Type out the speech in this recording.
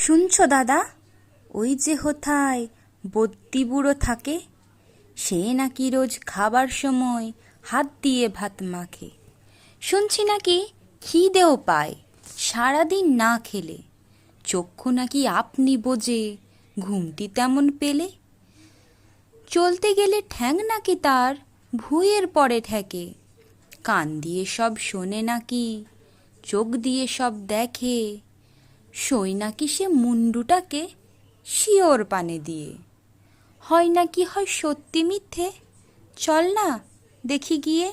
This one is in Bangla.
শুনছো দাদা, ওই যে হোথায় বদ্যি বুড়ো থাকে, সে নাকি রোজ খাবার সময় হাত দিয়ে ভাত মাখে। শুনছি নাকি খিদেও পায় সারাদিন না খেলে, চক্ষু নাকি আপনি বোঝে ঘুমটি তেমন পেলে। চলতে গেলে ঠ্যাং নাকি তার ভুঁইয়ের পরে ঠেকে, কান দিয়ে সব শোনে নাকি, চোখ দিয়ে সব দেখে, সই নাকি সে মুন্ডুটাকে শিওর পানে দিয়ে। হয় নাকি হয় সত্যি মিথ্যে, চল না দেখি গিয়ে।